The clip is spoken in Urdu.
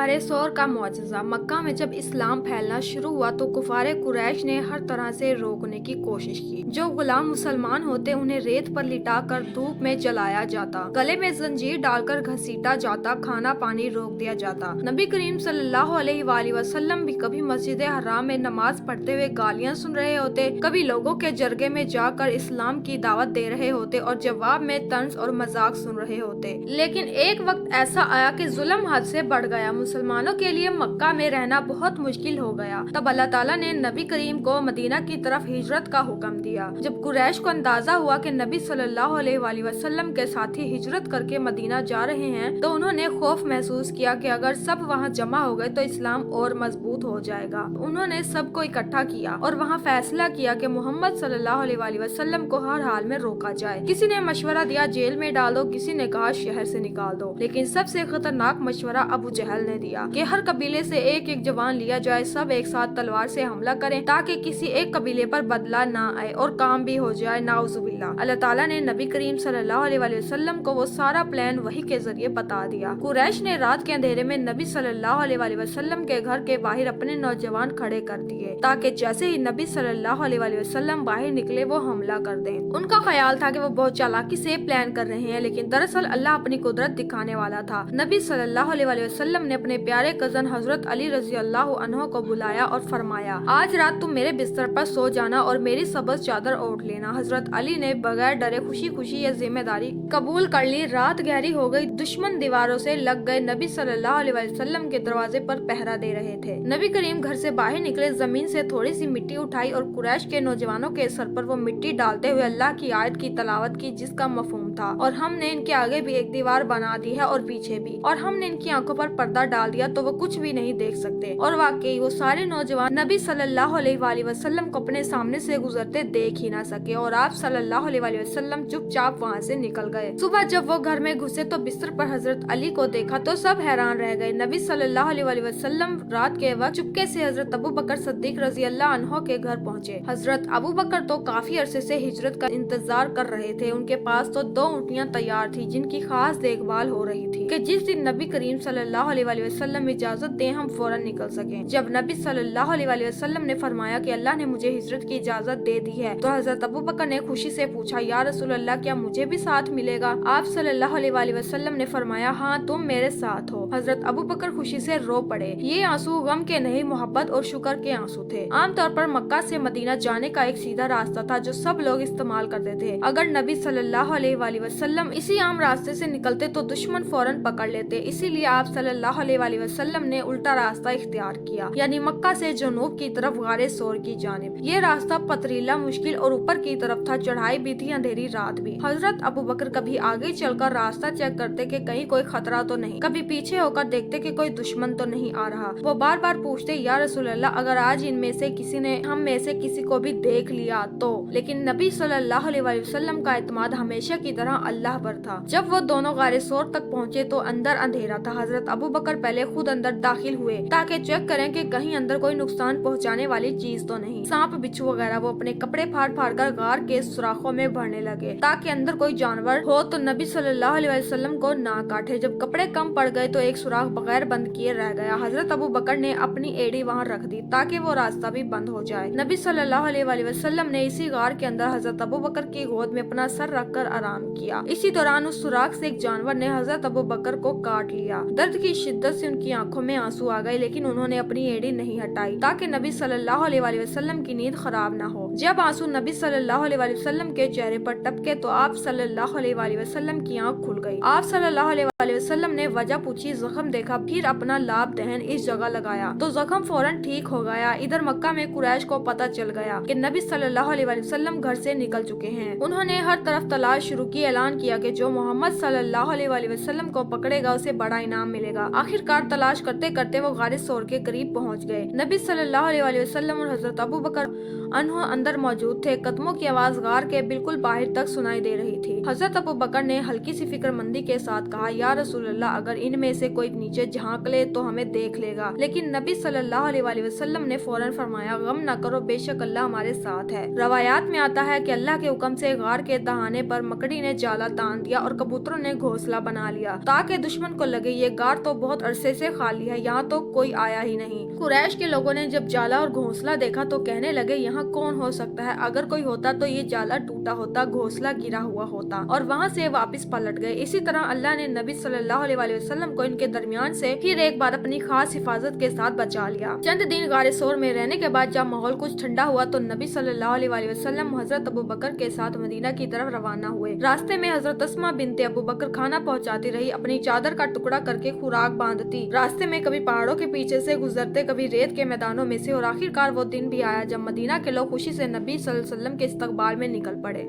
غار سور کا معجزہ۔ مکہ میں جب اسلام پھیلنا شروع ہوا تو کفار قریش نے ہر طرح سے روکنے کی کوشش کی۔ جو غلام مسلمان ہوتے انہیں ریت پر لٹا کر دھوپ میں جلایا جاتا، گلے میں زنجیر ڈال کر گھسیٹا جاتا، کھانا پانی روک دیا جاتا۔ نبی کریم صلی اللہ علیہ وآلہ وسلم بھی کبھی مسجد حرام میں نماز پڑھتے ہوئے گالیاں سن رہے ہوتے، کبھی لوگوں کے جرگے میں جا کر اسلام کی دعوت دے رہے ہوتے اور جواب میں طنز اور مذاق سن رہے ہوتے۔ لیکن ایک وقت ایسا آیا کہ ظلم حد سے بڑھ گیا، مسلمانوں کے لیے مکہ میں رہنا بہت مشکل ہو گیا۔ تب اللہ تعالیٰ نے نبی کریم کو مدینہ کی طرف ہجرت کا حکم دیا۔ جب قریش کو اندازہ ہوا کہ نبی صلی اللہ علیہ وآلہ وسلم کے ساتھی ہجرت کر کے مدینہ جا رہے ہیں تو انہوں نے خوف محسوس کیا کہ اگر سب وہاں جمع ہو گئے تو اسلام اور مضبوط ہو جائے گا۔ انہوں نے سب کو اکٹھا کیا اور وہاں فیصلہ کیا کہ محمد صلی اللہ علیہ وآلہ وسلم کو ہر حال میں روکا جائے۔ کسی نے مشورہ دیا جیل میں ڈال دو، کسی نے کہا شہر سے نکال دو، لیکن سب سے خطرناک مشورہ ابو جہل نے دیا کہ ہر قبیلے سے ایک ایک جوان لیا جائے، سب ایک ساتھ تلوار سے حملہ کریں تاکہ کسی ایک قبیلے پر بدلہ نہ آئے اور کام بھی ہو جائے، نعوذ باللہ۔ اللہ تعالیٰ نے نبی کریم صلی اللہ علیہ وآلہ وسلم کو وہ سارا پلان وحی کے ذریعے بتا دیا۔ قریش نے رات کے اندھیرے میں نبی صلی اللہ علیہ وآلہ وسلم کے گھر کے باہر اپنے نوجوان کھڑے کر دیے تاکہ جیسے ہی نبی صلی اللہ علیہ وآلہ وسلم باہر نکلے وہ حملہ کر دیں۔ ان کا خیال تھا کہ وہ بہت چالاکی سے پلان کر رہے ہیں، لیکن دراصل اللہ اپنی قدرت دکھانے والا تھا۔ نبی صلی اللہ علیہ وآلہ وسلم نے اپنے پیارے کزن حضرت علی رضی اللہ عنہ کو بلایا اور فرمایا، آج رات تم میرے بستر پر سو جانا اور میری سبز چادر اوڑھ لینا۔ حضرت علی نے بغیر ڈرے خوشی خوشی یہ ذمہ داری قبول کر لی۔ رات گہری ہو گئی، دشمن دیواروں سے لگ گئے، نبی صلی اللہ علیہ وآلہ وسلم کے دروازے پر پہرا دے رہے تھے۔ نبی کریم گھر سے باہر نکلے، زمین سے تھوڑی سی مٹی اٹھائی اور قریش کے نوجوانوں کے سر پر وہ مٹی ڈالتے ہوئے اللہ کی آیت کی تلاوت کی جس کا مفہوم تھا، اور ہم نے ان کے آگے بھی ایک دیوار بنا دی ہے اور پیچھے بھی، اور ہم نے ان کی آنکھوں پر پردہ ڈال دیا تو وہ کچھ بھی نہیں دیکھ سکتے۔ اور واقعی وہ سارے نوجوان نبی صلی اللہ علیہ وآلہ وسلم کو اپنے سامنے سے گزرتے دیکھ ہی نہ سکے اور آپ صلی اللہ علیہ وآلہ وسلم چپ چاپ وہاں سے نکل گئے۔ صبح جب وہ گھر میں گھسے تو بستر پر حضرت علی کو دیکھا تو سب حیران رہ گئے۔ نبی صلی اللہ علیہ وآلہ وسلم رات کے وقت چپکے سے حضرت ابو بکر صدیق رضی اللہ عنہ کے گھر پہنچے۔ حضرت ابو بکر تو کافی عرصے سے ہجرت کا انتظار کر رہے تھے۔ ان کے پاس تو 2 اونٹیاں تیار تھی جن کی خاص دیکھ بھال ہو رہی تھی کہ جس دن نبی کریم صلی اللہ علیہ وآلہ وسلم اجازت دیں ہم فوراً نکل سکیں۔ جب نبی صلی اللہ علیہ وآلہ وسلم نے فرمایا کہ اللہ نے مجھے ہجرت کی اجازت دے دی ہے تو حضرت ابو بکر نے خوشی سے پوچھا، یا رسول اللہ کیا مجھے بھی ساتھ ملے گا؟ آپ صلی اللہ علیہ وآلہ وسلم نے فرمایا، ہاں تم میرے ساتھ ہو۔ حضرت ابو بکر خوشی سے رو پڑے۔ یہ آنسو غم کے نہیں، محبت اور شکر کے آنسو تھے۔ عام طور پر مکہ سے مدینہ جانے کا ایک سیدھا راستہ تھا جو سب لوگ استعمال کرتے تھے۔ اگر نبی صلی اللہ علیہ وآلہ وسلم اسی عام راستے سے نکلتے تو دشمن فوراً پکڑ لیتے، اسی لیے آپ صلی اللہ علیہ وآلہ وسلم نے الٹا راستہ اختیار کیا، یعنی مکہ سے جنوب کی طرف غار سور کی جانب۔ یہ راستہ پتریلا، مشکل اور اوپر کی طرف تھا، چڑھائی بھی تھی، اندھیری رات بھی۔ حضرت ابو بکر کبھی آگے چل کر راستہ چیک کرتے کہ کہیں کوئی خطرہ تو نہیں، کبھی پیچھے ہو کر دیکھتے کہ کوئی دشمن تو نہیں آ رہا۔ وہ بار بار پوچھتے، یا رسول اللہ اگر آج ان میں سے کسی نے ہم میں سے کسی کو بھی دیکھ لیا تو؟ لیکن نبی صلی اللہ علیہ وآلہ وسلم کا اعتماد ہمیشہ کی طرح اللہ پر تھا۔ جب وہ دونوں غار سور تک پہنچے تو اندر اندھیرا تھا۔ حضرت ابو بکر پہلے خود اندر داخل ہوئے تاکہ چیک کریں کہ کہیں اندر کوئی نقصان پہنچانے والی چیز تو نہیں، سانپ بچھو وغیرہ۔ وہ اپنے کپڑے پھاڑ پھاڑ کر غار کے سوراخوں میں بھرنے لگے تاکہ اندر کوئی جانور ہو تو نبی صلی اللہ علیہ وسلم کو نہ کاٹے۔ جب کپڑے کم پڑ گئے تو ایک سوراخ بغیر بند کیے رہ گیا۔ حضرت ابو بکر نے اپنی ایڑی وہاں رکھ دی تاکہ وہ راستہ بھی بند ہو جائے۔ نبی صلی اللہ علیہ وآلہ وسلم نے اسی غار کے اندر حضرت ابو بکر کی گود میں اپنا سر رکھ کر آرام کیا۔ اسی دوران اس سوراخ سے ایک جانور نے حضرت ابو بکر کو کاٹ لیا۔ درد کی شدت سے ان کی آنکھوں میں آنسو آ گئے، لیکن انہوں نے اپنی ایڑی نہیں ہٹائی تاکہ نبی صلی اللہ علیہ وآلہ وسلم کی نیند خراب نہ ہو۔ جب آنسو نبی صلی اللہ علیہ وآلہ وسلم کے چہرے پر ٹپکے تو آپ صلی اللہ علیہ وآلہ وسلم کی آنکھ کھل گئی۔ آپ صلی اللہ علیہ وآلہ وسلم نے وجہ پوچھی، زخم دیکھا، پھر اپنا لاب دہن اس جگہ لگایا تو زخم فوراً ٹھیک ہو گیا۔ ادھر مکہ میں قریش کو پتہ چل گیا کہ نبی صلی اللہ علیہ وآلہ وسلم گھر سے نکل چکے ہیں۔ انہوں نے ہر طرف تلاش شروع کی، اعلان کیا کہ جو محمد صلی اللہ علیہ وآلہ وسلم کو پکڑے گا اسے بڑا انعام ملے گا۔ آخر کار تلاش کرتے کرتے وہ غار سور کے قریب پہنچ گئے۔ نبی صلی اللہ علیہ وآلہ وسلم اور حضرت ابو بکر انہوں اندر موجود تھے۔ قدموں کی آواز غار کے بالکل باہر تک سنائی دے رہی تھی۔ حضرت ابو بکر نے ہلکی سی فکر مندی کے ساتھ کہا، یا رسول اللہ اگر ان میں سے کوئی نیچے جھانک لے تو ہمیں دیکھ لے گا۔ لیکن نبی صلی اللہ علیہ وآلہ وسلم نے فوراً فرمایا، غم نہ کرو، بے شک اللہ ہمارے ساتھ ہے۔ روایات میں آتا ہے کہ اللہ کے حکم سے غار کے دہانے پر مکڑی نے نے جالا تان دیا اور کبوتروں نے گھونسلہ بنا لیا تاکہ دشمن کو لگے یہ غار تو بہت عرصے سے خالی ہے، یہاں تو کوئی آیا ہی نہیں۔ قریش کے لوگوں نے جب جالا اور گھونسلہ دیکھا تو کہنے لگے یہاں کون ہو سکتا ہے، اگر کوئی ہوتا تو یہ جالا ٹوٹا ہوتا، گھونسلہ گرا ہوا ہوتا اور وہاں سے واپس پلٹ گئے۔ اسی طرح اللہ نے نبی صلی اللہ علیہ وآلہ وسلم کو ان کے درمیان سے پھر ایک بار اپنی خاص حفاظت کے ساتھ بچا لیا۔ چند دن غار ثور میں رہنے کے بعد جب ماحول کچھ ٹھنڈا ہوا تو نبی صلی اللہ علیہ وآلہ وسلم حضرت ابوبکر کے ساتھ مدینہ کی طرف روانہ ہوئے۔ راستے میں حضرت اسماء بنت ابوبکر کھانا پہنچاتی رہی، اپنی چادر کا ٹکڑا کر کے خوراک باندھتی، راستے میں کبھی پہاڑوں کے پیچھے سے گزرتے، کبھی ریت کے میدانوں میں سے، اور آخر کار وہ دن بھی آیا جب مدینہ کے لوگ خوشی سے نبی صلی اللہ علیہ وسلم کے استقبال میں نکل پڑے۔